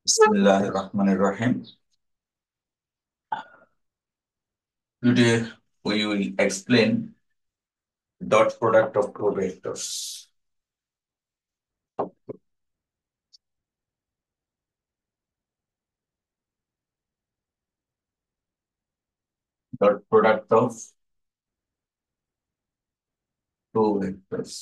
Bismillahirrahmanirrahim. Today we will explain dot product of two vectors. Dot product of two vectors.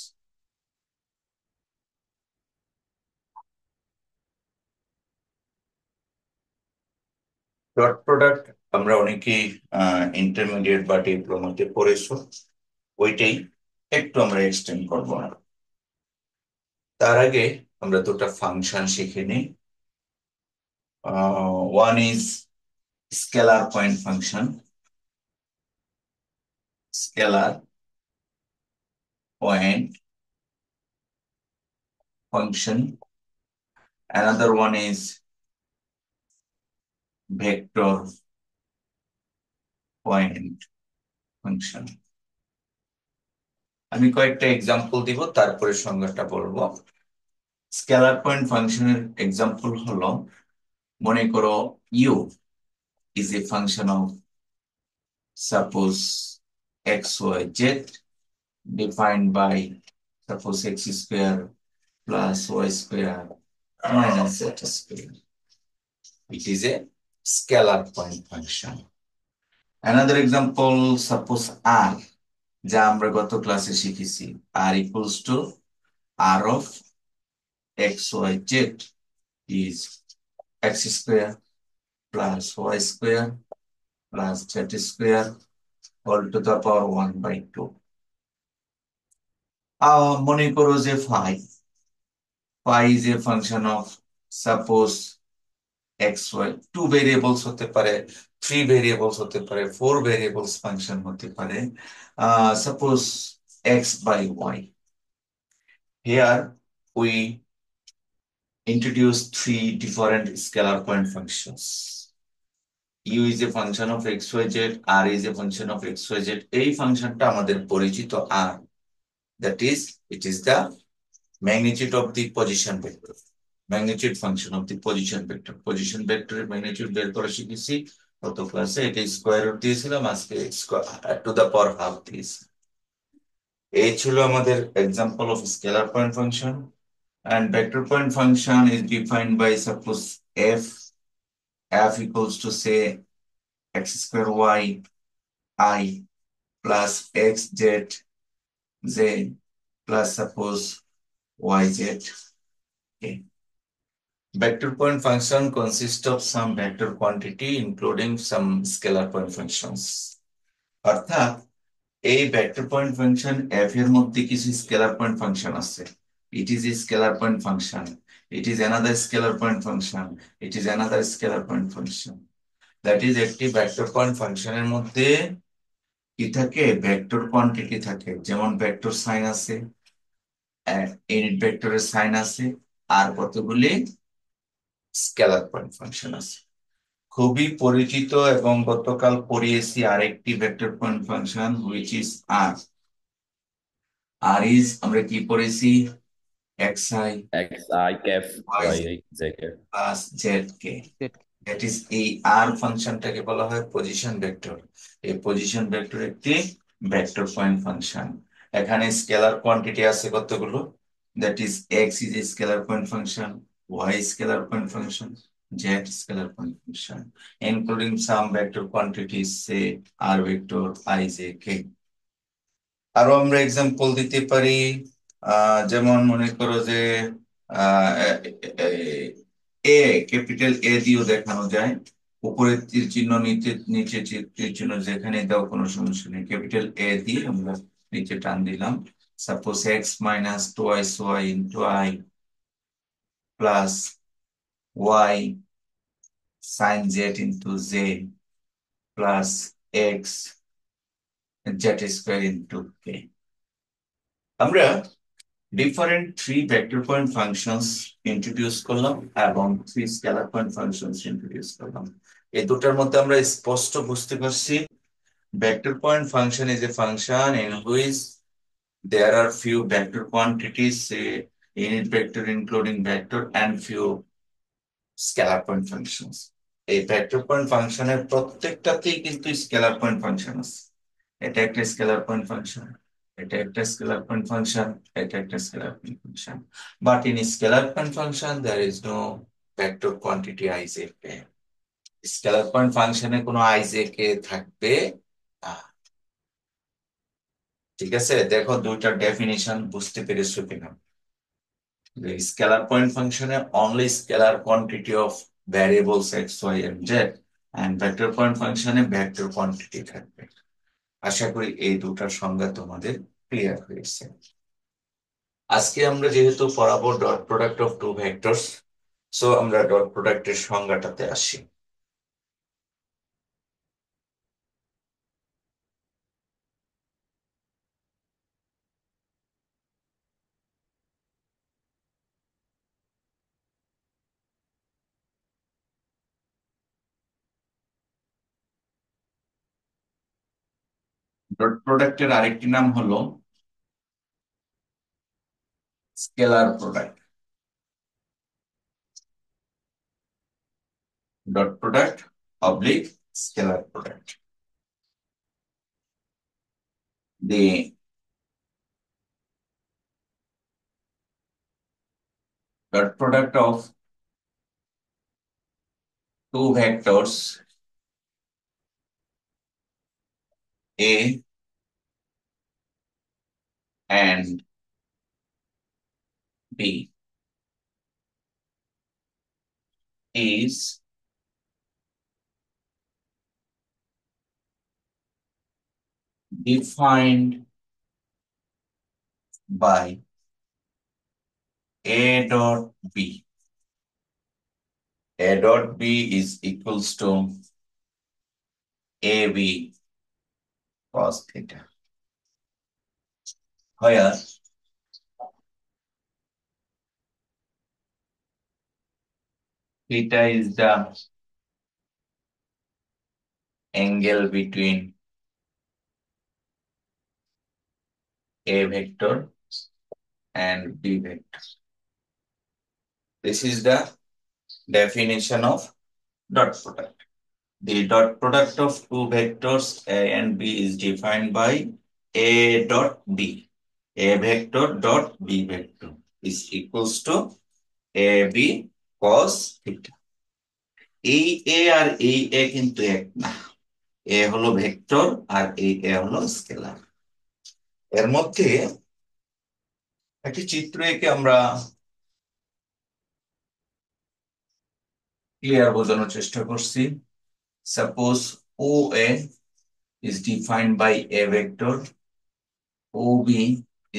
Dot product আমরা অনেকেই intermediate বা ডিপ্লোমাতে পড়েছো, ওইটাই একটু আমরা এক্সটেন্ড করবো না। তার আগে আমরা দুটো ফাংশন শিখে নিই। One is scalar point function, scalar point function. Another one is vector point function. আমি কয়েকটা এক্সাম্পল দিব, তারপরে সংজ্ঞাটা বলবো। স্কেলার পয়েন্ট ফাংশনের এক্সাম্পল হলো, মনে করো u is a function of suppose x y z defined by suppose x square plus y square minus z square. It is a scalar point function. Another example, suppose r, যা আমরা গত ক্লাসে শিখেছি, r equals to r of x y z is x square plus y square plus z square all to the power 1 by 2. মনে করো যে phi is a function of suppose x y, two variables হতে পারে, three variables হতে পারে, four variables function হতে পারে, suppose x by y. Here we introduce three different scalar point functions. U is a function of xyz, r is a function of xyz. এই ফাংশনটা আমাদের পরিচিত r, that is, it is the magnitude of the position vector, magnitude function of the position vector. Position vector এর magnitude বের করা শিখেছি গত ক্লাসে, এটা স্কয়ার রুট দিয়েছিলাম, আজকে টু দা পাওয়ার হাফ দিয়েছি। এই ছিল আমাদের example of scalar point function. And vector point function is defined by suppose f equals to say x square y I plus x z z plus suppose y z. Okay. Vector point function consists of some vector quantity including some scalar point functions. অর্থাৎ এই vector point function f এর মধ্যে কিছু scalar point function আছে। It is a scalar point function. It is another scalar point function. It is another scalar point function. That is, একটি vector point ফাংশনের মধ্যে কি থাকে, ভেক্টর কোয়ান্টিটি থাকে। যেমন ভেক্টর সাইন আছে, ইউনিট ভেক্টরের সাইন আছে, আর কতগুলি স্কেলার পয়েন্ট ফাংশন আছে। খুবই পরিচিত এবং গতকাল পড়িয়েছি আরেকটি vector point function which is R. R is আমরা কি পড়েছি, xi xi cap y y z cap plus zk। That is এই আর ফাংশনটাকে বলা হয় পজিশন ভেক্টর। এই পজিশন ভেক্টর একটি ভেক্টর পয়েন্ট ফাংশন। এখানে স্কেলার কোয়ান্টিটি আছে কতগুলো, that is X is a scalar point function, Y scalar point function, Z scalar point function, including some vector quantities say R vector I J K. আরো আমরা example দিতে পারি, যেমন মনে করো যে এ, ক্যাপিটাল এ দিয়েও দেখানো যায়। উপরে তীর চিহ্ন, নিচে নিচে তীর চিহ্ন, যেখানে দাও কোনো সমস্যা নেই। ক্যাপিটাল এ দিয়ে আমরা নিচে টান দিলাম। Suppose X minus twice Y into I plus Y sine Z into J plus X Z square into K. আমরা different three vector point functions introduce করলাম এবং three scalar point functions introduce করলাম। এই দুটার মধ্যে আমরা স্পষ্ট বুঝতে পারছি, vector point function is a function in which there are few vector quantities, say unit vector including vector and few scalar point function. এই ভেক্টর পয়েন্ট ফাংশনের প্রত্যেকটাতেই কিন্তু স্কেলার পয়েন্ট ফাংশন আছে। এটা একটা স্কেলার পয়েন্ট ফাংশন, এটা একটা scalar point function, এটা একটা scalar point function. But in scalar point function there is no vector quantity IJK. Scalar point ফাংশনে কোনো আইজেকে থাকবে না। ঠিক আছে, দেখো দুইটার ডেফিনিশন বুঝতে পেরেছো কিনা। স্কেলার পয়েন্ট ফাংশনে only scalar quantity of variables X Y and Z, and vector point ফাংশনে ভেক্টর কোয়ান্টিটি থাকবে। আশা করি এই দুটার সংজ্ঞা তোমাদের ক্লিয়ার হয়েছে। আজকে আমরা যেহেতু পড়াবো dot product of two vectors, so আমরা ডট প্রোডাক্টের সংজ্ঞাটাতে আসি। ডট প্রোডাক্টের আরেকটি নাম হলো scalar product. Dot product oblique scalar product. The dot product of two vectors A and B is defined by A dot B. A dot B is equals to AB cos theta, where theta is the angle between A vector and B vector. This is the definition of dot product. The dot product of two vectors A and B is defined by A dot B. A vector dot B vector is equals to AB cos theta. এই A আর এই A কিন্তু এক না। A হলো vector আর এই A হলো scalar. এর মধ্যে একটি চিত্র এঁকে আমরা ক্লিয়ার বোঝানোর চেষ্টা করছি। Suppose OA is defined by A vector, OB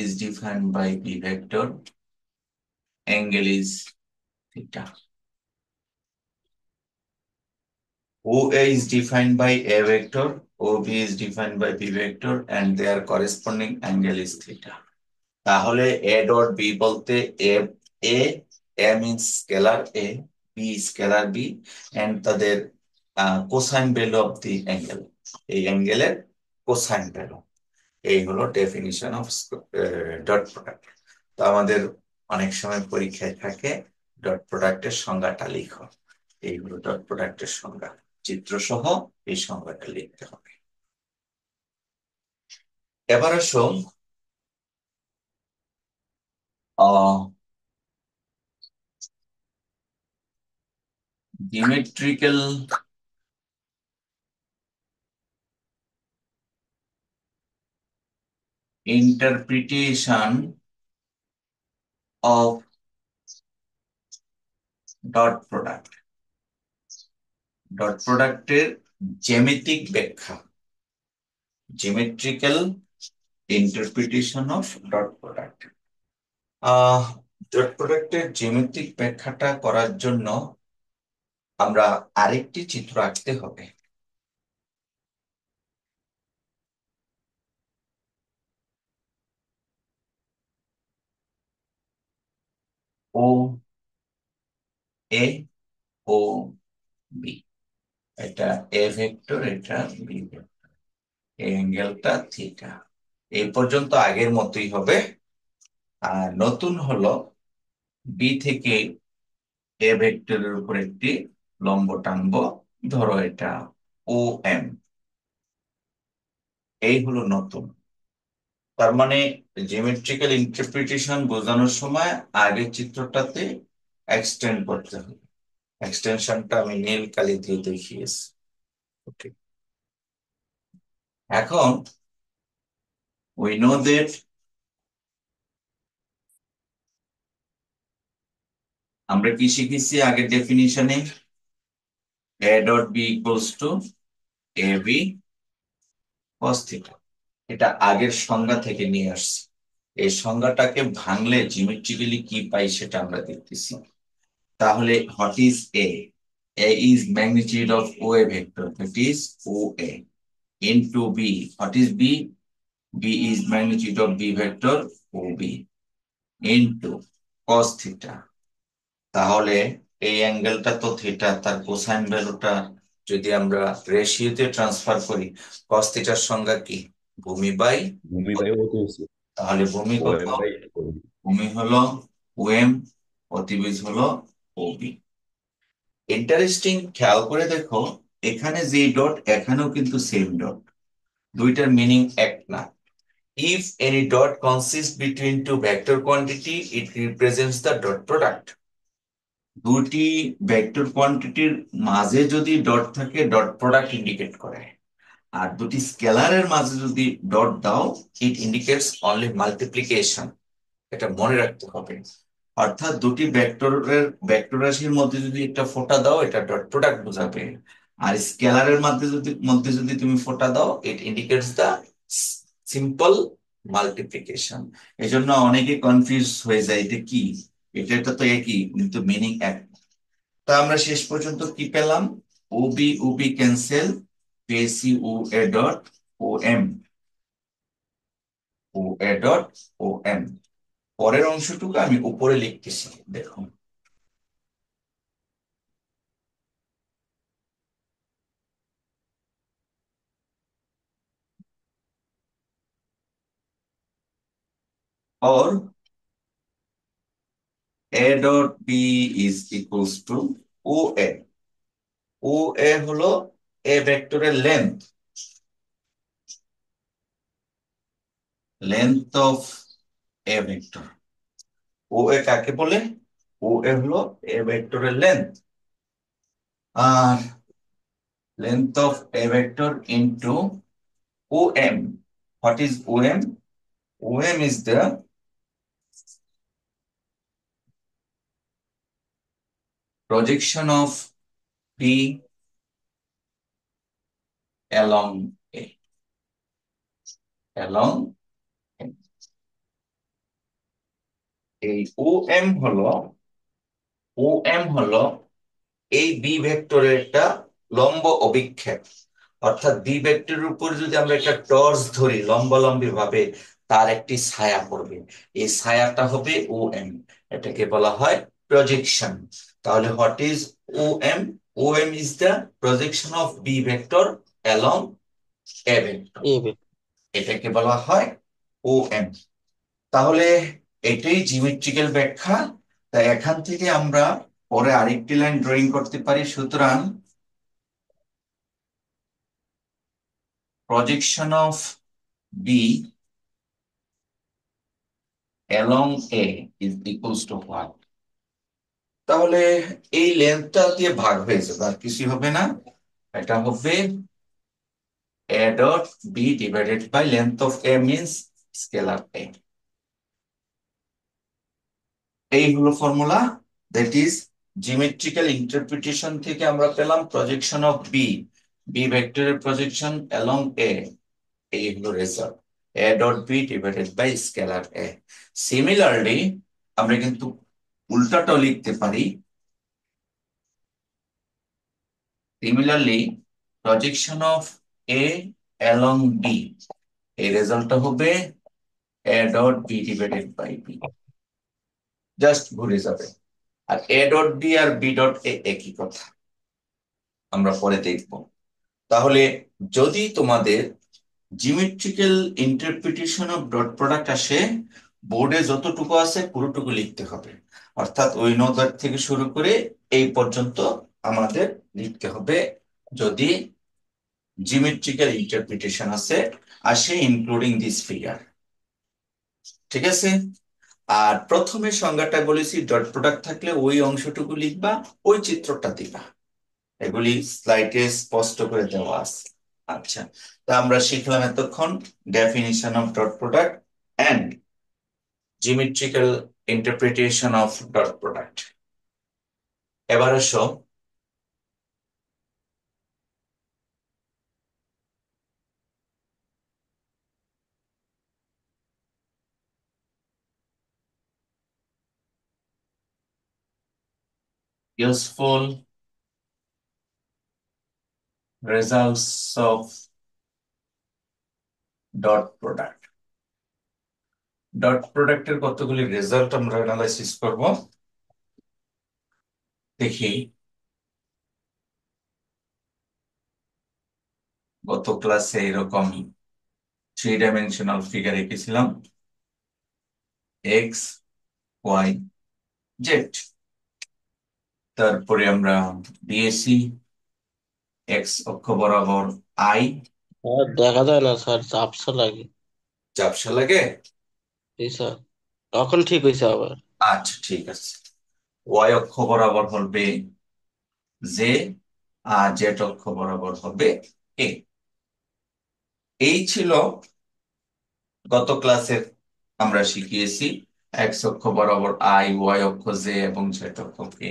is defined by B vector, angle is theta. OA is defined by A vector, OB is defined by B vector, and their corresponding angle is theta. তাহলে A dot B বলতে A means scalar A, B scalar B, and তাদের cosine value of the angle, এই অ্যাঙ্গেলের cosine value। এই হলো definition of dot product. তো আমাদের অনেক সময় পরীক্ষায় থাকে ডট প্রোডাক্টের সংজ্ঞাটা লিখো। এই হলো ডট প্রোডাক্টের সংজ্ঞা, চিত্র সহ এই সংজ্ঞাটা লিখতে হবে। এবার আসো geometrical interpretation of dot product. Dot প্রোডাক্টের জ্যামিতিক ব্যাখ্যা, geometrical interpretation of dot product. Dot প্রোডাক্টের জ্যামিতিক ব্যাখ্যাটা করার জন্য আমরা আরেকটি চিত্র আঁকতে হবে। ও এ ও বি, এটা এ ভেক্টর, এটা বি ভেক্টর, এই অ্যাঙ্গেলটা থিটা। এই পর্যন্ত আগের মতোই হবে। আর নতুন হলো বি থেকে এ ভেক্টরের উপর একটি লম্ব টানবো, ধরো এটা ও এম। এই হলো নতুন। তার মানে জিওমেট্রিক্যাল ইন্টারপ্রিটেশন বোঝানোর সময় আগের চিত্রটাতে এক্সটেন্ড করতে হবে। এক্সটেনশনটা আমি নীল কালি দিয়ে দেখিয়েছি। ওকে, এখন we know that আমরা কি শিখেছি আগের ডেফিনিশনে, a dot b equals to ab cos theta। এটা আগের সংজ্ঞা থেকে নিয়ে আসছি। এই সংজ্ঞাটাকে ভাঙলে জিওমেট্রিক্যালি কি পাই সেটা আমরা দেখতেছি। তাহলে what is a? A is magnitude of OA vector, that is OA, into b. What is b? B is magnitude of b vector OB, into cos theta। তাহলে এই অ্যাঙ্গেলটা তো থিটা, তার কোসাইন ভ্যালুটা যদি আমরা রেশিওতে ট্রান্সফার করি, cos থিটার সংজ্ঞা কি? ভূমি বাই। ভূমি বাই অতিবেশি। তাহলে ভূমি ও কত? M by OB। ভূমি হলো ওএম, অতিবেশ হলো ওবি। ইন্টারেস্টিং, খেয়াল করে দেখো, এখানে যে ডট এখানেও কিন্তু সেম ডট, দুইটার মিনিং এক না। If any dot consists between two vector quantity, it represents the dot product। দুটি ভেক্টর কোয়ান্টিটির মাঝে যদি ডট থাকে, ডট প্রোডাক্ট ইন্ডিকেট করে। আর দুটি স্কেলারের মাঝে যদি ডট দাও, ইট ইন্ডিকেটস অনলি মাল্টিপ্লিকেশন। এটা মনে রাখতে হবে। অর্থাৎ দুটি ভেক্টর রাশির মধ্যে যদি একটা ফোঁটা দাও, এটা ডট প্রোডাক্ট বোঝাবে। আর স্কেলারের মধ্যে যদি তুমি ফোঁটা দাও, it indicates the simple multiplication. এই জন্য অনেকে কনফিউজ হয়ে যায়, এটা কি, এটা তো একই কিন্তু মিনিং এক। তা আমরা শেষ পর্যন্ত কি পেলাম? O B O B cancel, পেয়েছি O A dot O M, O A dot O M. পরের অংশটুকু আমি উপরে লিখতেছি, দেখুন। और a dot b is equals to O A. O A হলো এ ভেক্টরের length, length of A vector. O A কাকে বলে? ও এ হলো এ ভেক্টরের লেন্থ। আর length of A vector into O M. What is O M? O M is the projection of P along A, along A। এই ও M হলো এই B ভেক্টরের একটা লম্ব অভিক্ষেপ। অর্থাৎ বি ভেক্টরের উপর যদি আমরা একটা টর্চ ধরি লম্বালম্বি ভাবে, তার একটি ছায়া পড়বে। এই ছায়াটা হবে ও এম। এটাকে বলা হয় প্রজেকশন। তাহলে what is O M? O M is the projection of B vector along A vector. এ এটাকে বলা হয় ও এম। তাহলে এটাই জিওমেট্রিক্যাল ব্যাখ্যা। তাই এখান থেকে আমরা পরে আরেকটি লাইন ড্রয়িং করতে পারি। সুতরাং projection of B along A is equals to what? তাহলে এই লেন্থটা দিয়ে ভাগ হয়ে যাবে, আর কিছু হবে না। এটা হবে A dot B divided by length of A means scalar A। এই হলো formula. That is geometrical interpretation থেকে আমরা পেলাম প্রজেকশন অফ বি, বি ভেক্টরের প্রজেকশন অ্যালং এ। এই হলো result, A dot B divided by scalar A. Similarly আমরা কিন্তু উল্টাটাও লিখতে পারি। Similarly projection of A along B, এই রেজাল্টটা হবে A dot B divided by B. Just ঘুরে যাবে। আর এ ডট বি আর বি ডট এ একই কথা, আমরা পরে দেখব। তাহলে যদি তোমাদের geometrical interpretation of dot product আসে, বোর্ডে যতটুকু আছে পুরোটুকু লিখতে হবে, অর্থাৎ ওই নদার থেকে শুরু করে এই পর্যন্ত আমাদের লিখতে হবে, যদি জিওমেট্রিক্যাল ইন্টারপ্রিটেশন আসে ইনক্লুডিং দিস ফিগার। ঠিক আছে। আর প্রথমে সংজ্ঞাটা বলেছি, ডট প্রোডাক্ট থাকলে ওই অংশটুকু লিখবা, ওই চিত্রটা দিবা। এগুলি স্লাইডে স্পষ্ট করে দেওয়া আছে। আচ্ছা, তা আমরা শিখলাম এতক্ষণ definition of dot product and geometrical interpretation of dot product. এবার আসো useful results of dot product. Dot প্রোডাক্টের কতগুলি রেজাল্ট আমরা অ্যানালাইসিস করব, দেখি। গত ক্লাসে এরকম 3 ডাইমেনশনাল ফিগার এঁকেছিলাম, এক্স ওয়াই জেড। তারপরে আমরা দিয়েছি এক্স অক্ষ বরাবর আই। আর দেখা যায় না স্যার, ঝাপসা লাগে। ঝাপসা লাগে? জি স্যার, তখন ঠিক হয়েছে আবার। আচ্ছা ঠিক আছে। ওয়াই অক্ষ বরাবর হবে জে, আর জেড অক্ষ বরাবর হবে এ। এই ছিল গত ক্লাসের, আমরা শিখিয়েছি এক্স অক্ষ বরাবর আই, ওয়াই অক্ষ জে এবং জেড অক্ষ কে।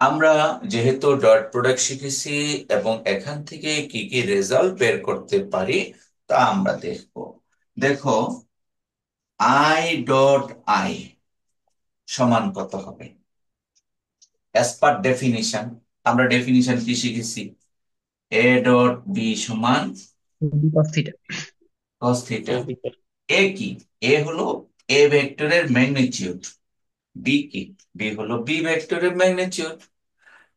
আমরা যেহেতু ডট প্রোডাক্ট শিখেছি এবং এখান থেকে কি কি রেজাল্ট বের করতে পারি তা আমরা দেখব। দেখো, আই ডট আই সমান কত হবে? অ্যাজ পার ডেফিনিশন, আমরা ডেফিনিশন কি শিখেছি? এ ডট বি সমান cos theta. cos theta. Ravi sir. A কি? এ হলো এ ভেক্টরের ম্যাগনিটিউড। বি কি? বি হলো বি ভেক্টরের ম্যাগনিটিউড।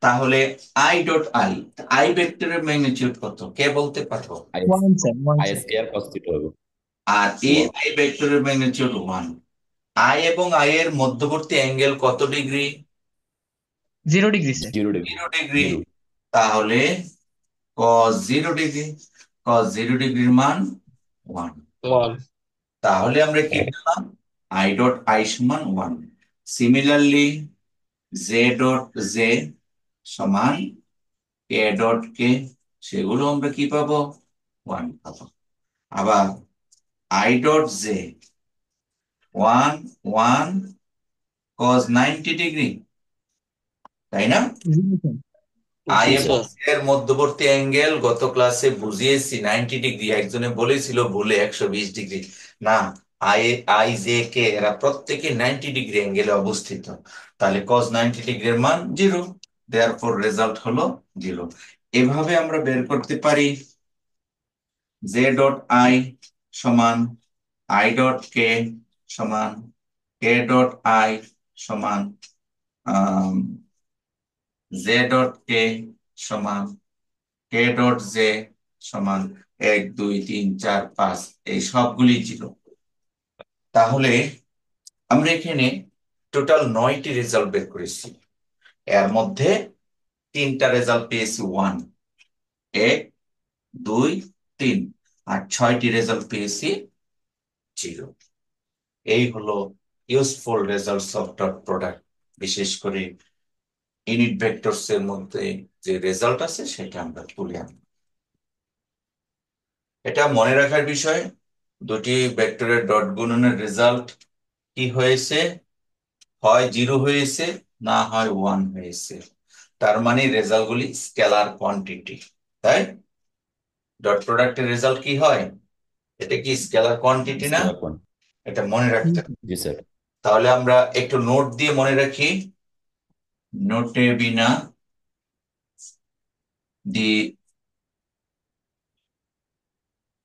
তাহলে আই ডট আই, আই ভেক্টরের ম্যাগনিটিউড কত কে বলতে পারবো? I one sir, one I sir. Square cos theta হবে আর এই ওয়ান। আই ভেক্টরের ম্যাগনিটিউড 1। আই এবং আই এর মধ্যবর্তী অ্যাঙ্গেল কত degree? 0 degree sir. 0 degree. 0 degree. Zero. তাহলে cos 0 ডিগ্রি, cos 0 ডিগ্রির মান 1। ওয়ান। তাহলে আমরা কি পেলাম? আই ডট আই সমান 1। সিমিলারলি জে ডট জে সমান কে ডট কে, সেগুলো আমরা কি পাবো? 1 পাবো। আবার I dot J 1 cos 90 degree, তাই না? 0 স্যার। আই জি এবং স্যার। জে এর মধ্যবর্তী অ্যাঙ্গেল গত ক্লাসে বুঝিয়েছি 90 ডিগ্রি। একজনে বলেছিল ভুলে 120 ডিগ্রি। না, আই আই জে কে এরা প্রত্যেকে 90 ডিগ্রি অ্যাঙ্গেলে অবস্থিত। তাহলে cos 90 ডিগ্রির মান 0, দেয়ারফর রেজাল্ট হলো 0। এভাবে আমরা বের করতে পারি জে ডট আই সমান আই ডট কে সমান কে ডট আই সমান জে ডট কে সমান কে ডট জে সমান 1 2 3 4 5, এই সবগুলি 0। তাহলে আমরা এখানে টোটাল 9টি রেজাল্ট বের করেছি। এর মধ্যে 3টা রেজাল্ট পেয়েছি 1, 1 2 3, আর 6টি রেজাল্ট পেয়েছি 0। এই হলো useful results of dot product. বিশেষ করে ইউনিট ভেক্টরস এর মধ্যে যে রেজাল্ট আছে সেটা আমরা তুলে আনবো। এটা মনে রাখার বিষয়, দুটি ভেক্টরের ডট গুণনের রেজাল্ট কি হয়েছে? হয় 0 হয়েছে, না হয় 1 হয়েছে। তার মানে রেজাল্টগুলি স্কেলার কোয়ান্টিটি, তাই ডট প্রোডাক্টের রেজাল্ট কি হয়? এটা কি স্কেলার কোয়ান্টিটি না? Scalar quantity. এটা মনে রাখতে হবে। জি স্যার। তাহলে আমরা একটু নোট দিয়ে মনে রাখি। নোটে বিনা দি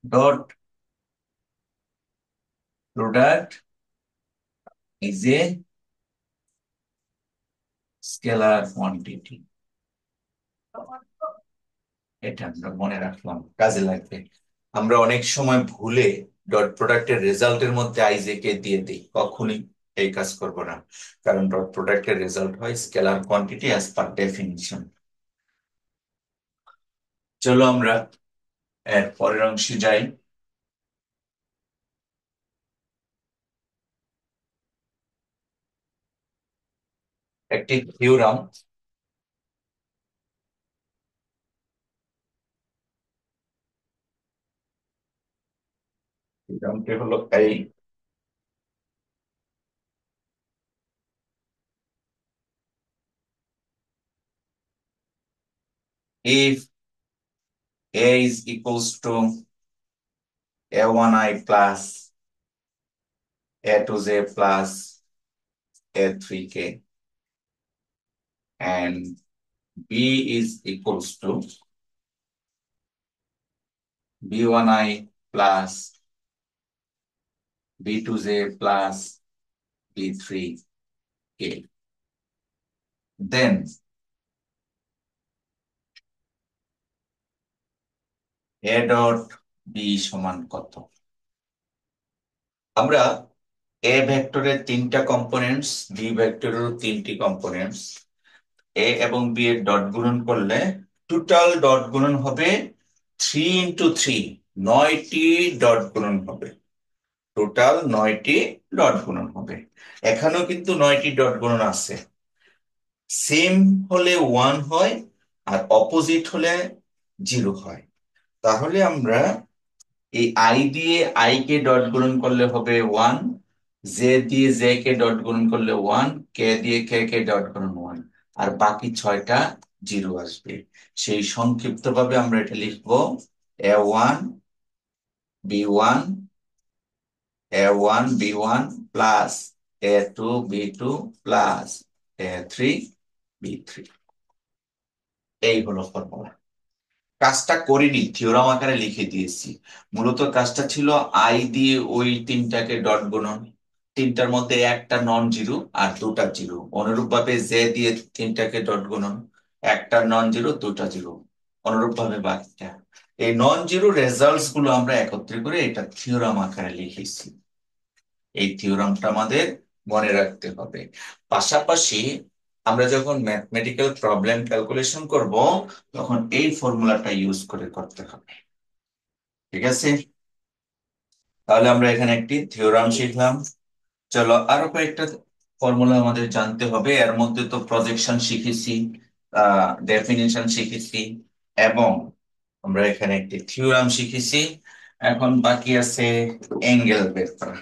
dot product is a scalar quantity। এটা আমরা মনে রাখলাম, কাজে লাগবে। আমরা অনেক সময় ভুলে ডট প্রোডাক্টের রেজাল্টের মধ্যে আইজে কে দিয়ে দিই, কখনই এই কাজ করব না, কারণ ডট প্রোডাক্টের রেজাল্ট হয় scalar quantity as per definition. চলো আমরা এর পরের অংশে যাই। একটি থিওরাম, থিওরামটি হলো এই, if A is equals to A1I plus A2J plus A3K and B is equals to B1I plus B2J plus B3K, then A dot B সমান কত? আমরা A ভেক্টরের তিনটা কম্পোনেন্টস, B ভেক্টরেরও তিনটি কম্পোনেন্টস, A এবং B এর ডট গুণন করলে টোটাল ডট গুণন হবে 3 × 3, 9টি ডট গুণন হবে, টোটাল 9টি ডট গুণন হবে। এখানেও কিন্তু 9টি ডট গুণন আছে, সেম হলে 1 হয় আর অপোজিট হলে 0 হয়। তাহলে আমরা এই আই দিয়ে আই কে ডট গুণন করলে হবে 1, জে দিয়ে জে কে ডট গুণন করলে 1, কে দিয়ে কে কে ডট গুণন 1, আর বাকি 6টা 0 আসবে। সেই সংক্ষিপ্ত ভাবে আমরা এটা লিখবো A1 B1 A1 B1 plus A2 B2 plus A3 B3। এই হলো ফর্মুলা। কাজটা করিনি, থিওরাম আকারে লিখে দিয়েছি। মূলত কাজটা ছিল আই দিয়ে ওই তিনটাকে ডট গুণন, তিনটার মধ্যে একটা নন জিরো আর দুটা জিরো, অনুরূপ ভাবে জে দিয়ে তিনটাকে ডট গুণন, একটা নন জিরো দুটা জিরো, অনুরূপ ভাবে বাকিটা। এই নন জিরো রেজাল্টস গুলো আমরা একত্রে করে এটা থিওরাম আকারে লিখেছি। এই থিওরামটা আমাদের মনে রাখতে হবে। পাশাপাশি আমরা যখন ম্যাথমেটিক্যাল প্রবলেম ক্যালকুলেশন করব তখন এই ফর্মুলাটা ইউজ করে করতে হবে। ঠিক আছে, তাহলে আমরা এখানে একটি থিওরাম শিখলাম। চলো আরো কয়েকটা ফর্মুলা আমাদের জানতে হবে। এর মধ্যে তো প্রজেকশন শিখেছি, ডেফিনিশন শিখেছি, এবং আমরা এখানে একটি থিওরাম শিখেছি। এখন বাকি আছে অ্যাঙ্গেল বের করা।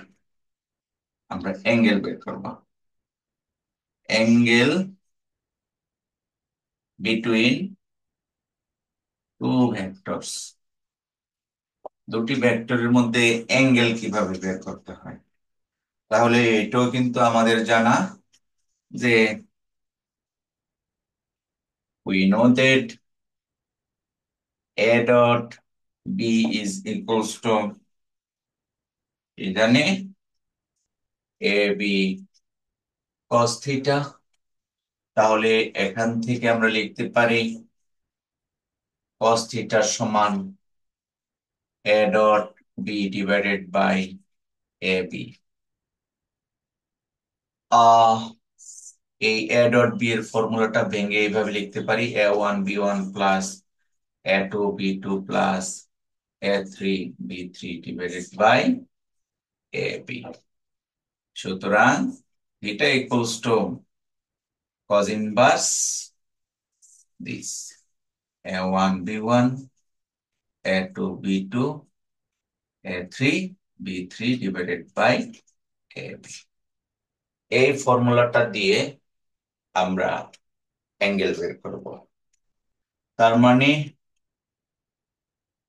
আমরা অ্যাঙ্গেল বের করব, অ্যাঙ্গেল বিটুইন টু ভেক্টরস, দুটি ভেক্টরের মধ্যে অ্যাঙ্গেল কিভাবে বের করতে হয়। তাহলে এটাও কিন্তু আমাদের জানা যে we know that A dot B is equals to, জানি AB cos theta। তাহলে এখান থেকে আমরা লিখতে পারি cos theta সমান A dot B divided by AB। আহ এই A dot B এর ফর্মুলাটা ভেঙে এইভাবে লিখতে পারি A1 B1 plus A2 B2 plus A3 B3 divided by AB। সুতরাং এটা equals to cos inverse this A1 B1 A2 B2 A3 B3 divided by AB। এই ফর্মুলাটা দিয়ে আমরা অ্যাঙ্গেল বের করব। তার মানে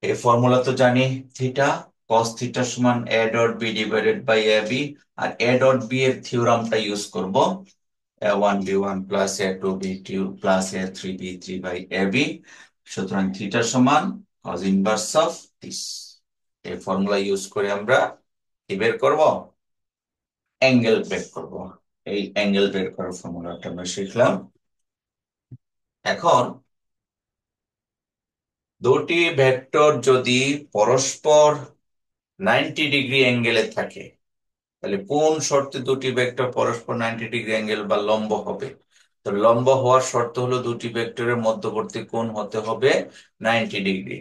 এই ফর্মুলা তো জানি, থিটা cos থিটা সমান a dot b divided by ab, আর a ডট b এর থিওরামটা ইউজ করব a1 b1 plus a2 b2 plus a3 b3 by ab। সুতরাং থিটা সমান cos ইনভার্স অফ দিস। এই ফর্মুলা ইউজ করে আমরা কি বের করব? অ্যাঙ্গেল বের করব। এই অ্যাঙ্গেল বের করার ফর্মুলাটা আমরা শিখলাম। এখন দুটি ভেক্টর যদি পরস্পর 90 ডিগ্রি অ্যাঙ্গেলে থাকে, তাহলে কোন শর্তে দুটি ভেক্টর পরস্পর 90 ডিগ্রি অ্যাঙ্গেল বা লম্ব হবে? তো লম্ব হওয়ার শর্ত হলো দুটি ভেক্টরের মধ্যবর্তী কোণ হতে হবে 90 ডিগ্রি।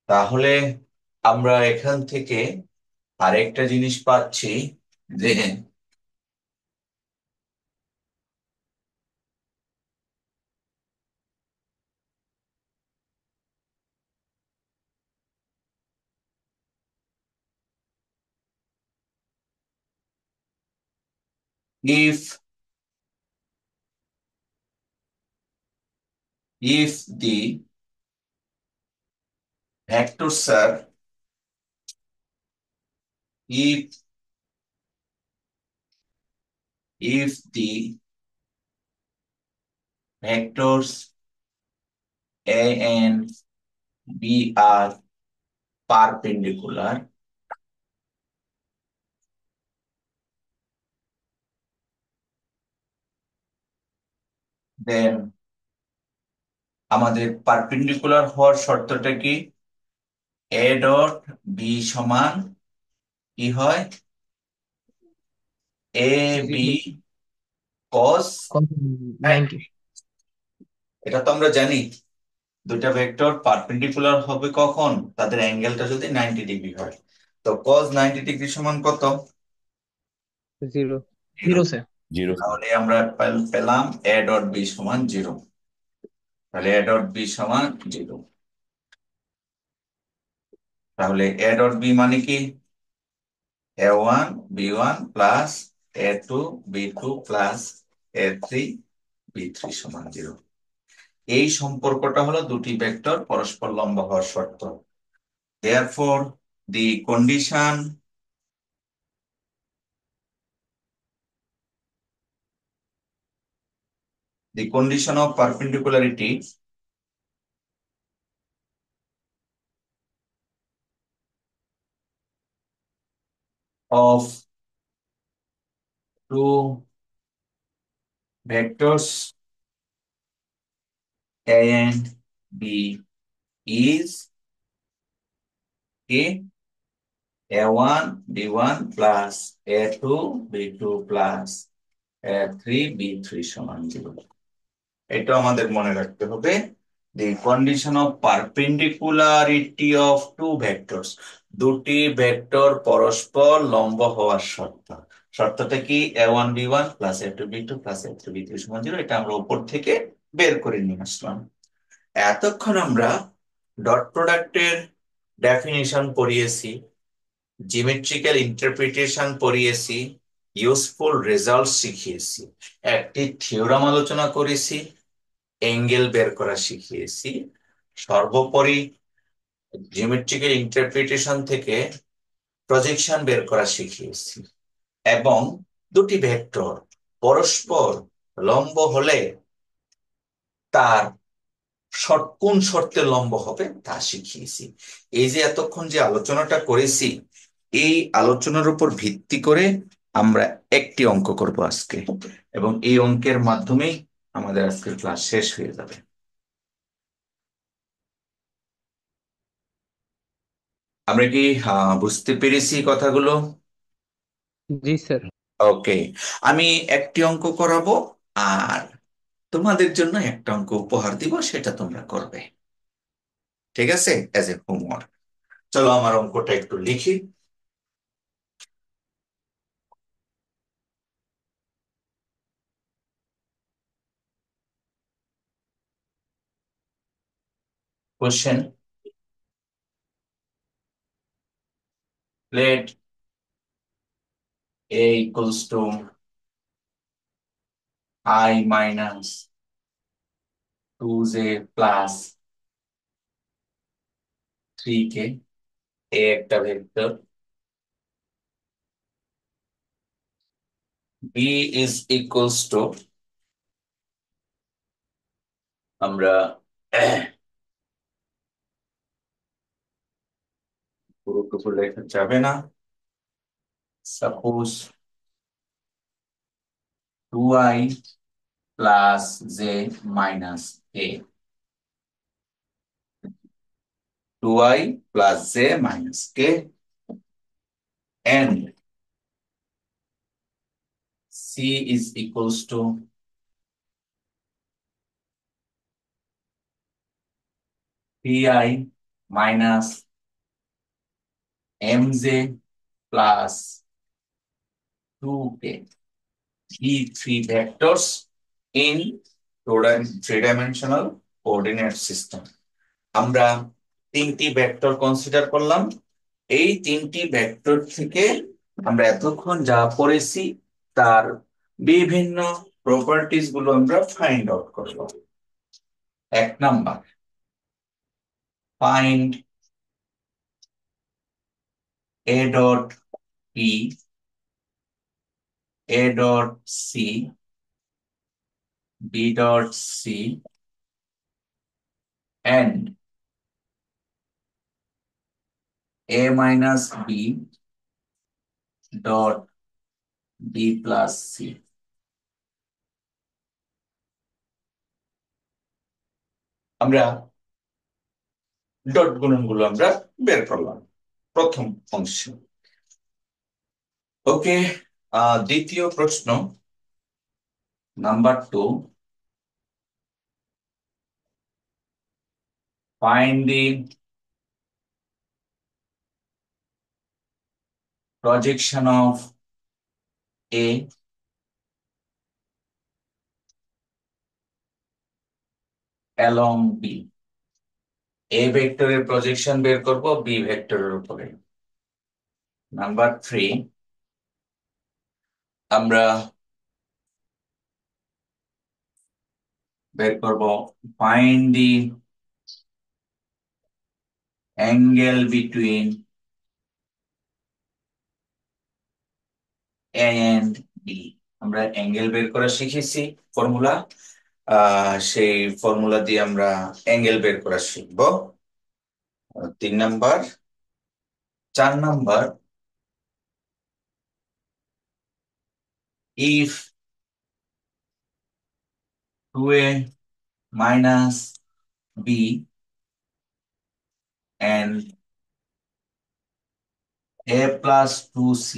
তাহলে আমরা এখান থেকে আরেকটা জিনিস পাচ্ছি যে if the vectors are if the vectors A and B are perpendicular, then আমাদের পারপেন্ডিকুলার হওয়ার শর্তটা কি? এ ডট বি সমান কি হয়? A B zero cos. কস 90। এটা তো আমরা জানি, দুইটা ভেক্টর পারপেন্ডিকুলার হবে কখন? তাদের অ্যাঙ্গেলটা যদি 90 ডিগ্রি হয়। তো কস 90 ডিগ্রি সমান কত? Zero zero. Zero sir. Zero. তাহলে আমরা পেলাম এ ডট বি সমান জিরো। তাহলে এ ডট বি সমান জিরো। তাহলে এ ডট বি মানে কি? A1 B1 plus A2 B2 plus A3 B3 সমান জিরো। এই সম্পর্কটা হলো দুটি ভেক্টর পরস্পর লম্ব হওয়ার শর্ত। Therefore, the condition of perpendicularity of two vectors A and B is A A1 B1 plus A2 B2 plus A3 B3 সমান জিরো। এটা আমাদের মনে রাখতে হবে। The condition of perpendicularity of two vectors, দুটি ভেক্টর পরস্পর লম্ব হওয়ার শর্ত। শর্তটা কি? A1 B1 plus A2 B2 plus A3 B3 সমান জিরো। এটা আমরা উপর থেকে বের করে নিয়ে আসলাম। এতক্ষণ আমরা ডট প্রোডাক্টের ডেফিনিশন পড়িয়েছি, জিওমেট্রিক্যাল ইন্টারপ্রিটেশন পড়িয়েছি, ইউজফুল রেজাল্ট শিখিয়েছি, একটি থিওরাম আলোচনা করেছি, অ্যাঙ্গেল বের করা শিখিয়েছি। সর্বোপরি জিওমেট্রিক্যাল ইন্টারপ্রিটেশন থেকে প্রজেকশন বের করা শিখিয়েছি, এবং দুটি ভেক্টর পরস্পর লম্ব হলে তার কোন শর্তে লম্ব হবে তা শিখিয়েছি। এই যে এতক্ষণ যে আলোচনাটা করেছি, এই আলোচনার উপর ভিত্তি করে আমরা একটি অঙ্ক করব আজকে, এবং এই অঙ্কের মাধ্যমেই আমাদের আজকের ক্লাস শেষ হয়ে যাবে। আমরা কি বুঝতে পেরেছি কথাগুলো? জি স্যার। ওকে, আমি একটি অঙ্ক করাবো, আর তোমাদের জন্য একটা অঙ্ক উপহার দিব, সেটা তোমরা করবে। ঠিক আছে, অ্যাজ এ হোমওয়ার্ক। চলো আমার অঙ্কটা একটু লিখি। Question: let a equals to I minus 2j plus 3k, a একটা vector, b is equals to, আমরা পুরোটুকু লেখা যাবে না, suppose 2i plus j minus k, 2i plus j minus k, and C is equals to Pi minus Mj plus 2k. Three vectors in three-dimensional coordinate system. আমরা তিনটি vector consider করলাম। এই তিনটি vector থেকে আমরা এতক্ষণ যা পড়েছি তার বিভিন্ন প্রপার্টিজ গুলো আমরা ফাইন্ড আউট করব। 1 number, find a dot p, a dot c, b dot c and a minus b dot b plus c. আমরা ডট গুণনগুলো আমরা বের করলাম প্রথম অংশে। ওকে, দ্বিতীয় প্রশ্ন number 2, find the projection of A along B. A ভেক্টরের প্রজেকশন বের করব B ভেক্টরের উপরে। নাম্বার 3, আমরা বের করব find the angle between A and B. আমরা অ্যাঙ্গেল বের করা শিখেছি ফর্মুলা, সেই ফর্মুলা দিয়ে আমরা অ্যাঙ্গেল বের করা শিখব। 3 number. 4 number, if 2A minus B and A plus 2C,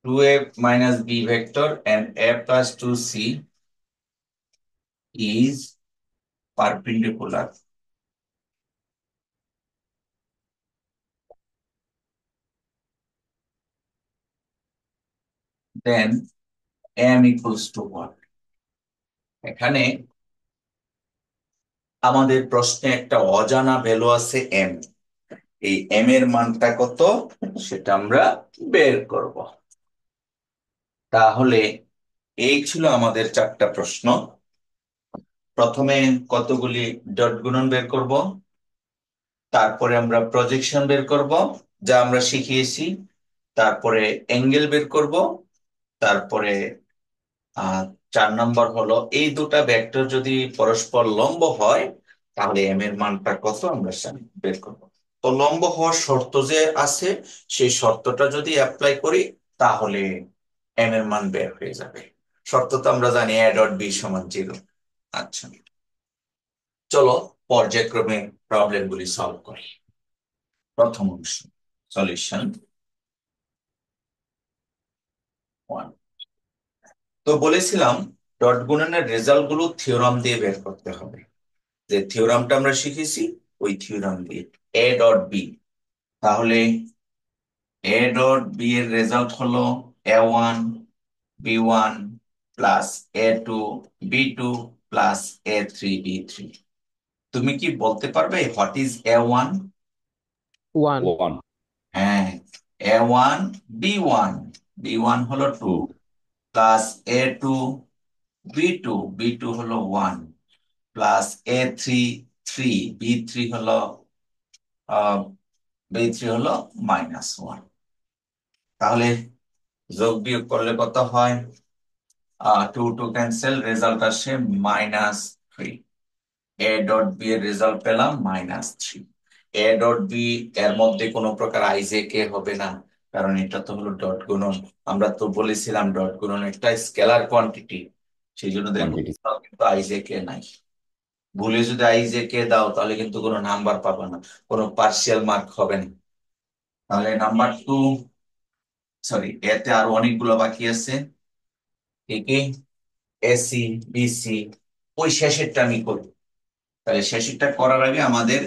2A minus B vector and A plus 2C is perpendicular, then M equals to what? এখানে আমাদের প্রশ্নে একটা অজানা ভ্যালু আছে M। এই M এর মানটা কত সেটা আমরা বের করব। তাহলে এই ছিল আমাদের 4টা প্রশ্ন। প্রথমে কতগুলি ডট গুণন বের করব, তারপরে আমরা প্রজেকশন বের করব যা আমরা শিখিয়েছি, তারপরে অ্যাঙ্গেল বের করব, তারপরে 4 নম্বর হলো এই দুটা ভেক্টর যদি পরস্পর লম্ব হয় তাহলে এম এর মানটা কত আমরা বের করব। তো লম্ব হওয়ার শর্ত যে আছে সেই শর্তটা যদি অ্যাপ্লাই করি তাহলে এম এর মান বের হয়ে যাবে। শর্ত তো আমরা জানি a ডট b সমান 0। আচ্ছা, চলো পর্যায়ক্রমে প্রবলেম গুলি সলভ করি। প্রথম অংশ, সলিউশন 1। তো বলেছিলাম ডট গুণনের রেজাল্ট গুলো থিওরাম দিয়ে বের করতে হবে। যে থিওরামটা আমরা শিখেছি ওই থিওরাম দিয়ে এ ডট বি, তাহলে এ ডট বি এর রেজাল্ট হলো A1 B1 plus A2 B2 plus A3 B3। তুমি কি বলতে পারবে হোয়াট ইজ A1? 1 1 হ্যাঁ, A1 B1, B1 হলো 2 প্লাস A2 B2, B2 হলো 1 প্লাস A3 3, B3 হলো B3 হলো -1। তাহলে যোগ বিয়োগ করলে কত হয়? 2 2 ক্যান্সেল, রেজাল্ট আসে -3। এ ডট বি এর রেজাল্ট পেলাম -3। এ ডট বি এর মধ্যে কোনো প্রকার আইজেকে হবে না, কারণ এটা তো হলো ডট গুণন। আমরা তো বলেছিলাম ডট গুণন একটা স্কেলার কোয়ান্টিটি, সেই জন্য দেখো কোয়ান্টিটি কিন্তু আইজেকে নাই। ভুলে যদি আইজেকে দাও তাহলে কিন্তু কোনো নাম্বার পাবে না, কোনো পার্সিয়াল মার্ক হবে না। তাহলে নাম্বার 2, সরি, এতে আরো অনেকগুলো বাকি আছে। কি কি? এসি, বিসি, ওই শেষেরটা আমি করব। তাহলে শেষেরটা করার আগে আমাদের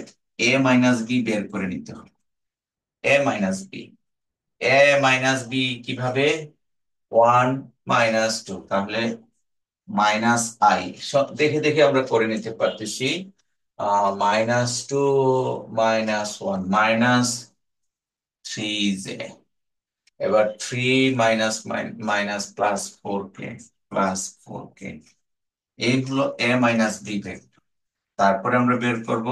এ মাইনাস বি বের করে নিতে হবে। এ মাইনাস বি, এ মাইনাস বি কিভাবে? 1 - 2, তাহলে মাইনাস আই। দেখে দেখে আমরা করে নিতে পারতেছি। -2 -1 -3 এবার 3 মাইনাস মাইনাস +4k +4k, এই হলো এ মাইনাস বি ভেক্টর। তারপরে আমরা বের করব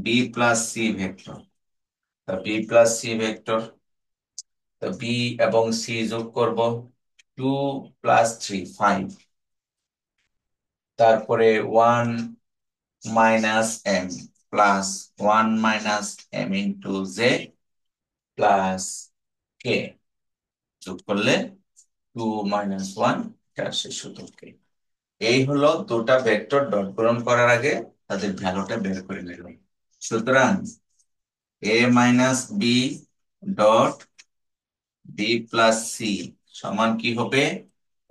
বি প্লাস সি ভেক্টর। তা বি প্লাস সি ভেক্টর, তো বি এবং সি যোগ করব, 2 + 3 5, তারপরে 1 minus M plus 1 minus M into J plus K, যোগ করলে 2 - 1, এটা আসে শুধু কে। এই হলো দুটা ভেক্টর ডট গুণন করার আগে তাদের ভ্যালুটা বের করে নিলাম। সুতরাং A minus B dot B plus C সমান কি হবে?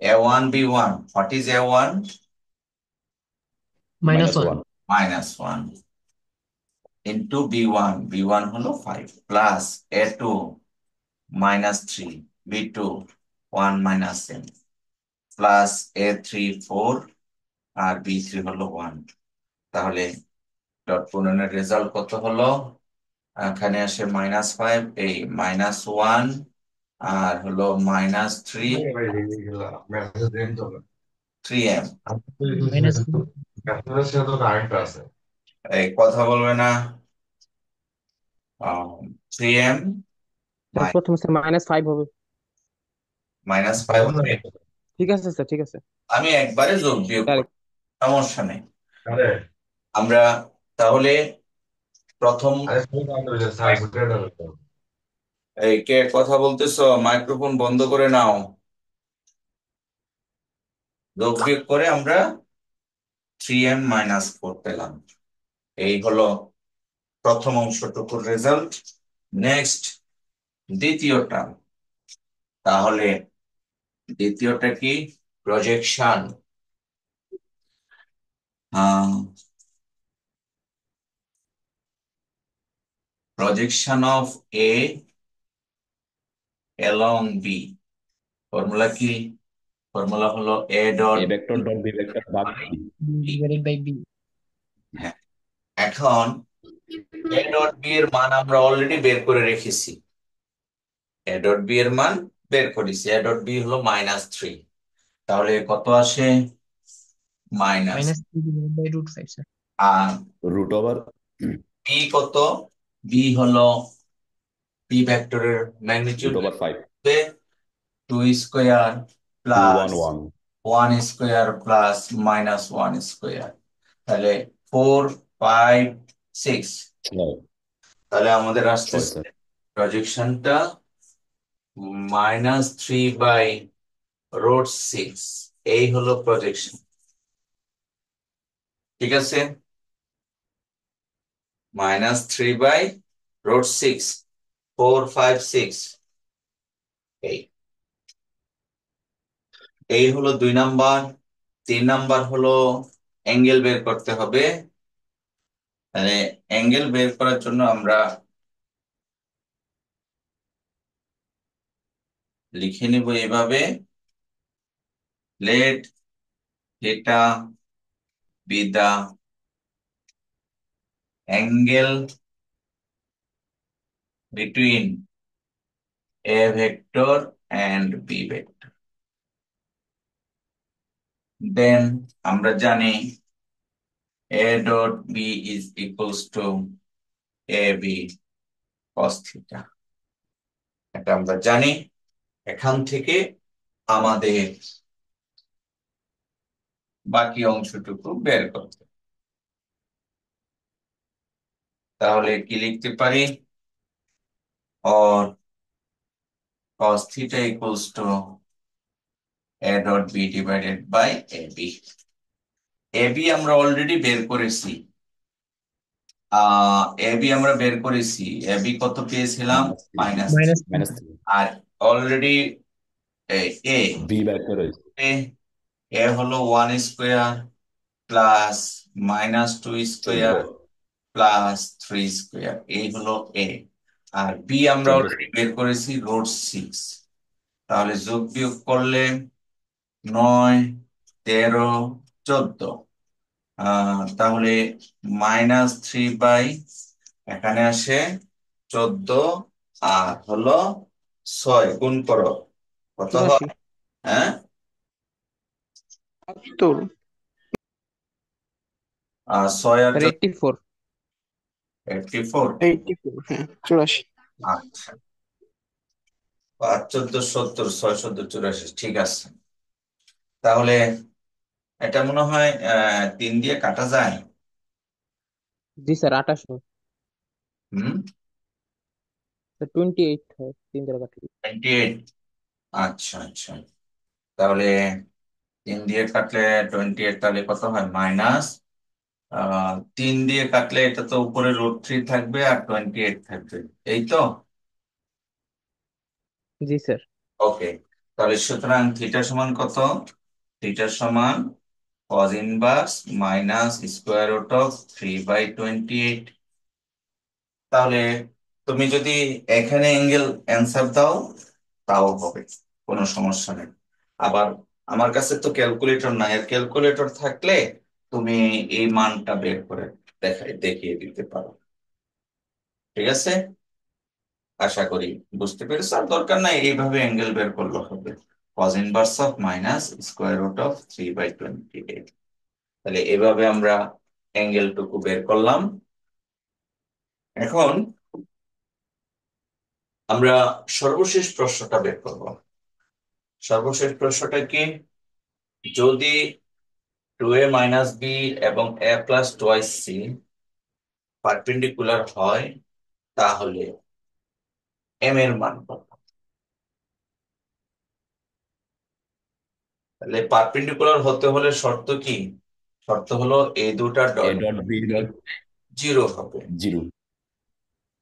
a1 b1, what is a1? -1 -1 into b1, b1 হলো 5 plus a2 -3, b2 1 minus m plus a3 4 আর b3 হলো 1। তাহলে ডট গুণনের রেজাল্ট কত হলো? এখানে আসে -5, এই -1 আর হলো -3m। এই কথা বলবে না, 3m স্যার প্রথমে স্যার -5 হবে। -5 হবে। ঠিক আছে স্যার, ঠিক আছে। আমি একবারে যোগ বিয়োগ স্যার করি, সমস্যা নেই। আমরা তাহলে প্রথম, এই কে কথা বলতেছো? মাইক্রোফোন বন্ধ করে নাও। যোগ বিয়োগ করে আমরা 3m - 4 পেলাম। এই হলো প্রথম অংশটুকুর রেজাল্ট। নেক্সট দ্বিতীয়টা। তাহলে দ্বিতীয়টা কি? Projection. Projection of A along B. Formula কি? ফর্মুলা হলো A dot A vector dot B vector ভাগ বি। Divided by B. হ্যাঁ, এখন এ ডট বি এর মান আমরা অলরেডি বের করে রেখেছি। এ ডট বি এর মান বের করেছি, এ ডট বি হলো -3। তাহলে কত আসে? মাইনাস। -3/√5 স্যার। আর রুট ওভার বি কত? বি হলো বি ভেক্টরের root magnitude over 5 2 square 2 plus 1 1 1 square plus -1 square, তাহলে 4 5 6। 6 তাহলে আমাদের 6 আসতেছে স্যার। প্রজেকশনটা -3/√6। এই হলো প্রজেকশন, ঠিক আছে? -3/√6, 4 5 6, এই এই হলো 2 নাম্বার। 3 নাম্বার হলো অ্যাঙ্গেল বের করতে হবে। তাহলে অ্যাঙ্গেল বের করার জন্য আমরা লিখে নিব এভাবে, let theta B the angle between A vector and B vector. Then আমরা জানি A dot B is equals to A B cos theta, এটা আমরা জানি। এখান থেকে আমাদের বাকি অংশটুকু বের করতে, তাহলে কি লিখতে পারি? or cos theta equals to a dot b divided by ab। ab আমরা অলরেডি বের করেছি, এ বি আমরা বের করেছি, এ বি কত পেয়েছিলাম? -3। Minus three. -3 R already A B ব্যাখ্যা রয়েছে। এ এ হলো 1 square plus -2 square 14 plus 3 square, এই হলো এ। আর বি আমরা 14 অলরেডি বের করেছি √6। তাহলে যোগ বিয়োগ করলে 9, 13, 14। তাহলে -3 এখানে আসে 14, আর হলো 6 গুণ করো, কত 84। হয়? হ্যাঁ, 72। 6 আর স্যার 84। 84। 84, হ্যাঁ 84। আচ্ছা, 5, 14, 70, 6, 14, 84, ঠিক আছে। তাহলে এটা মনে হয় 3 দিয়ে কাটা যায়। জি স্যার 28 হয়। হুম, স্যার 28 হয় 3 দ্বারা কাটলে। 28। আচ্ছা আচ্ছা, তাহলে 3 দিয়ে কাটলে 28, তাহলে কত হয়? আহ 3 দিয়ে কাটলে এটা তো উপরে √3 থাকবে আর 28 থাকবে, এই তো। জি স্যার। ওকে, তাহলে সুতরাং থিটা সমান কত? থিটা সমান cos ইনভার্স -√3/28। তাহলে তুমি যদি এখানে অ্যাঙ্গেল অ্যান্সার দাও তাও হবে, কোনো সমস্যা নেই। আবার আমার কাছে তো ক্যালকুলেটর নাই, আর ক্যালকুলেটর থাকলে তুমি এই মানটা বের করে দেখিয়ে দিতে পারো। ঠিক আছে, আশা করি বুঝতে পেরেছো। আর দরকার নাই এইভাবে অ্যাঙ্গেল বের করলে হবে, cos ইনভার্স অফ -√3/28। তাহলে এভাবে আমরা অ্যাঙ্গেলটুকু বের করলাম। এখন আমরা সর্বশেষ প্রশ্নটা বের করব। সর্বশেষ প্রশ্নটা কি? যদি 2a - b এবং a+2c পারপেন্ডিকুলার হয়, তাহলে m এর মান কত? তাহলে পারপেন্ডিকুলার হতে হলে শর্ত কি? শর্ত হলো এই দুটা A dot dot B dot 0 হবে। 0।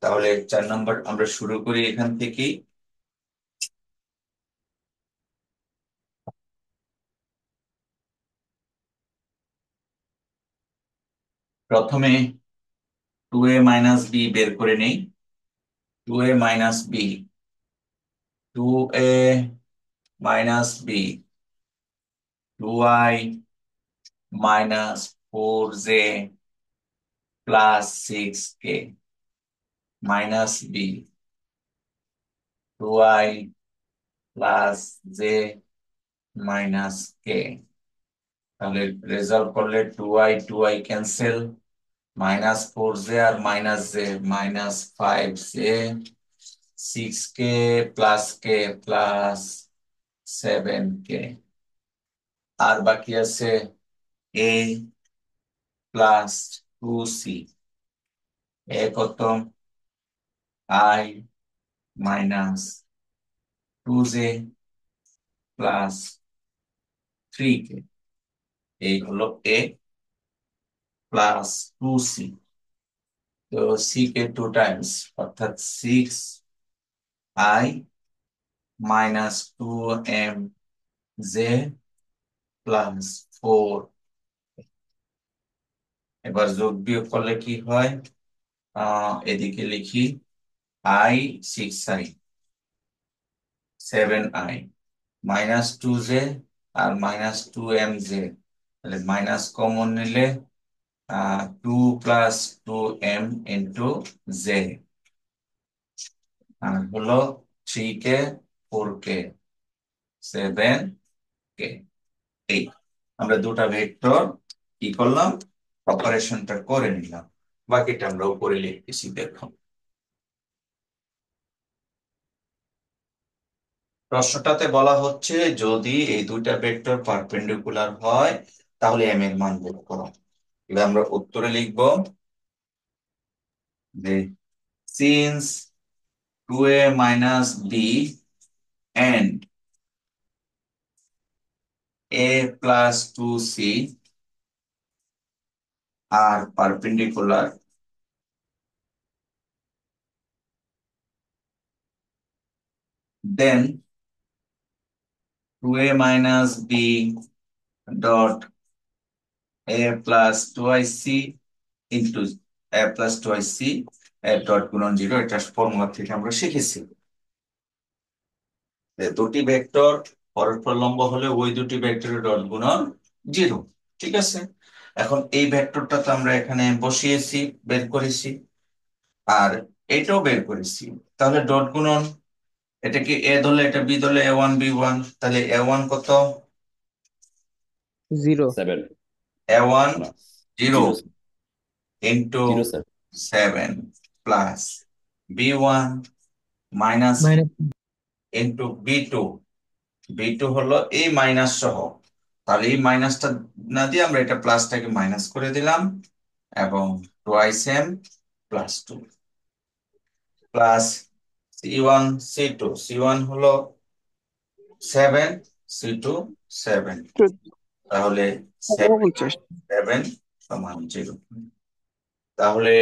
তাহলে 4 নম্বর আমরা শুরু করি এখান থেকেই। প্রথমে 2a - b বের করে নেই। 2a - b, 2a - b, 2i - 4j plus 6k minus b, 2i plus j minus k। তাহলে রেজাল্ট করলে 2i ক্যান্সেল, -4j আর -j -5j, 6k plus k plus 7k। আর বাকি আছে a প্লাস 2c। কত? i -2j plus 3k, এই হলো a plus 2c। তো c কে 2 Times, অর্থাৎ 6i -2mj plus 4। এবার যোগ বিয়োগ করলে কি হয়? এদিকে লিখি i, 6i, 7i, -2j R -2mj, তাহলে মাইনাস কমন নিলে 2 + 2m × j, আর হলো 3k, 4k, 7k। এই আমরা দুটা ভেক্টর কি করলাম? অপারেশনটা করে নিলাম। বাকিটা আমরা উপরে লিখতেছি, দেখো। প্রশ্নটাতে বলা হচ্ছে যদি এই দুইটা ভেক্টর পারপেন্ডিকুলার হয় তাহলে m এর মান বের করো। তাহলে আমরা উত্তরে লিখব যে since 2a - b and a+2c are perpendicular, then 2a minus b dot a plus 2ic into a plus 2ic dot গুণন 0, এটা ফর্মুলা থেকে আমরা শিখেছি। যে দুটি ভেক্টর পরস্পর লম্ব হলে ওই দুটি ভেক্টরের ডট গুণন 0। ঠিক আছে, এখন এই ভেক্টরটা তো আমরা এখানে বসিয়েছি, বের করেছি, আর এটাও বের করেছি। তাহলে ডট গুণন, এটা কি এ ধরলে এটা বি ধরলে a1 b1, তাহলে a1 কত? 0 7 a1 না 0 0 into 0 7 7 plus b1 minus minus into b2, b2 হলো এই মাইনাস সহ, তাহলে এই মাইনাসটা না দিয়ে আমরা এটা প্লাসটাকে মাইনাস করে দিলাম, এবং twice M plus 2 plus c1 হলো 7, c2 7, তাহলে 50 7 সমান 0। তাহলে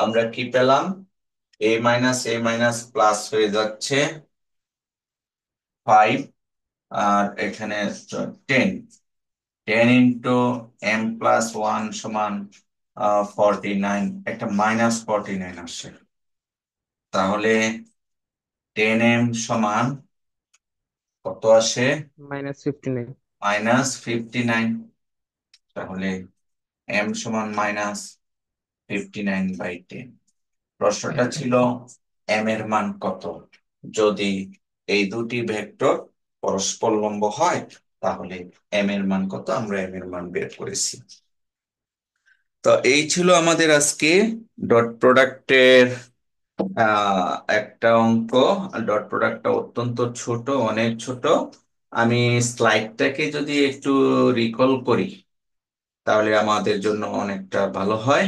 আমরা কি পেলাম? a মাইনাস প্লাস হয়ে যাচ্ছে 5, আর এখানে 10, 10 ইন্টু m প্লাস 1 সমান 49, একটা -49 আসছে। তাহলে 10m সমান কত আসে? -59 -59। তাহলে m সমান -59/10। প্রশ্নটা ছিল m এর মান কত যদি এই দুটি ভেক্টর পরস্পর লম্ব হয়, তাহলে m এর মান কত? আমরা m এর মান বের করেছি। তো এই ছিল আমাদের আজকে ডট প্রোডাক্টের একটা অঙ্ক। ডট প্রোডাক্টটা অত্যন্ত ছোট, অনেক ছোট। আমি স্লাইডটাকে যদি একটু রিকল করি তাহলে আমাদের জন্য অনেকটা ভালো হয়।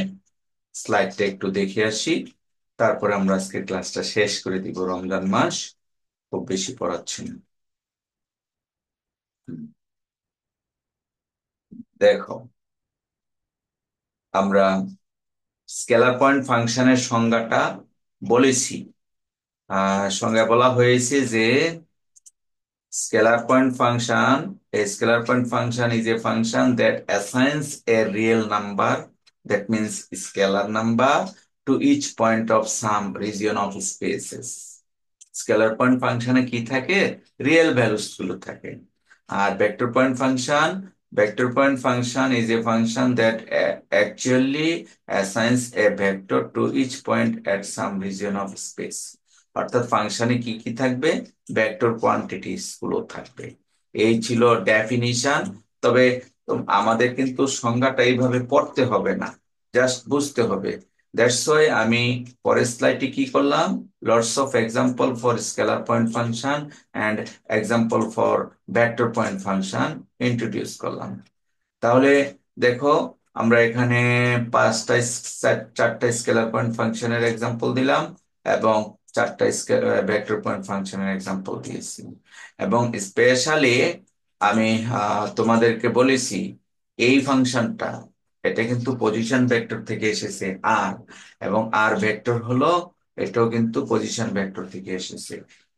স্লাইডটা একটু দেখে আসি, তারপরে আমরা আজকে ক্লাসটা শেষ করে দিব। রমজান মাস, খুব বেশি পড়াচ্ছি না। হুম, দেখো, আমরা স্কেলার পয়েন্ট ফাংশনের সংজ্ঞাটা বলেছি। সংজ্ঞা বলা হয়েছে যে a scalar point function is a function that assigns a real number, that means scalar number, to each point of some region of spaces. Scalar point ফাংশনে কি থাকে? রিয়েল ভ্যালুস গুলো থাকে। আর vector point function is a function that actually assigns a vector to each point at some region of space. অর্থাৎ ফাংশনে কি কি থাকবে? ভেক্টর কোয়ান্টিটিস গুলো থাকবে। এই ছিল ডেফিনিশন। তবে আমাদের কিন্তু সংজ্ঞাটা এইভাবে পড়তে হবে না, জাস্ট বুঝতে হবে। দ্যাটস ওয়াই আমি পরের স্লাইডে কি করলাম, lots of example for scalar point function and example for vector point function introduce করলাম। তাহলে দেখো, আমরা এখানে চারটা স্কেলার পয়েন্ট ফাংশনের এক্সাম্পল দিলাম, এবং চারটা ভেক্টর পয়েন্ট ফাংশনের এক্সাম্পল দিয়েছি। এবং স্পেশালি আমি তোমাদেরকে বলেছি এই ফাংশনটা, এটা কিন্তু পজিশন ভেক্টর থেকে এসেছে আর, এবং আর ভেক্টর হলো, এটাও কিন্তু পজিশন ভেক্টর থেকে এসেছে।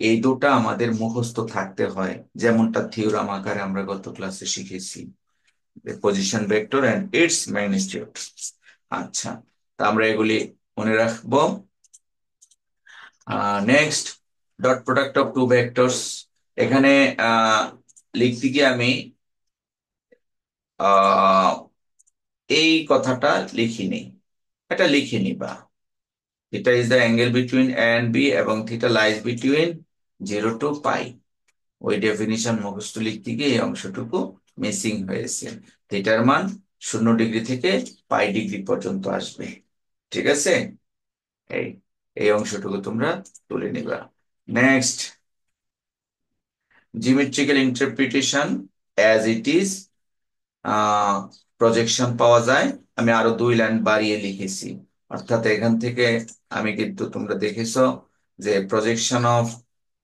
এই দুটা আমাদের মুখস্থ থাকতে হয়, যেমনটা থিওরাম আকারে আমরা গত ক্লাসে শিখেছি, the position vector and its magnitude। আচ্ছা, তা আমরা এগুলি মনে রাখবো। Next, dot product of two vectors. এখানে লিখতে গিয়ে আমি আহ, এই কথাটা লিখিনি, এটা লিখে নিবা। Theta is the angle between A and B, এবং থিটা লাইজ বিটুইন 0 to π। ওই ডেফিনিশন মুখস্থ লিখতে গিয়ে এই অংশটুকু মিসিং হয়েছে। থিটার মান 0 ডিগ্রি থেকে π ডিগ্রি পর্যন্ত আসবে। ঠিক আছে, এই এই অংশটুকু তোমরা তুলে নিবা। Next, geometrical interpretation as it is, projection পাওয়া যায়। আমি আরো 2 লাইন বাড়িয়ে লিখেছি, অর্থাৎ এখান থেকে আমি কিন্তু তোমরা দেখেছো যে projection of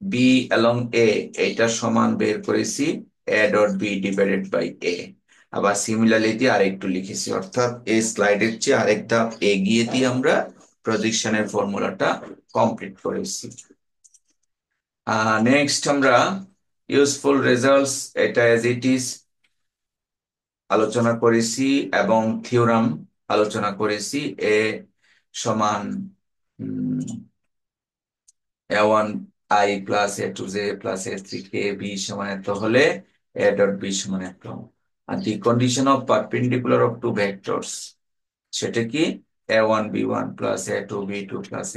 B along A, এইটা সমান বের করেছি A dot B divided by A. আবার সিমিলারলি দিয়ে আরেকটু লিখেছি, অর্থাৎ এই স্লাইডের চেয়ে আরেক ধাপ এগিয়ে দিয়ে আমরা প্রজেকশনের ফর্মুলাটা কমপ্লিট করেছি। নেক্সট আমরা ইউজফুল রেজাল্টস, এটা এজ ইট ইজ আলোচনা করেছি এবং থিওরাম আলোচনা করেছি। এ সমান a1 i plus a2 j plus a3 k b সমান এত হলে a ডট b সমান এত। আর the condition of perpendicular of two vectors, সেটা কি a1 b1 plus a2 b2 plus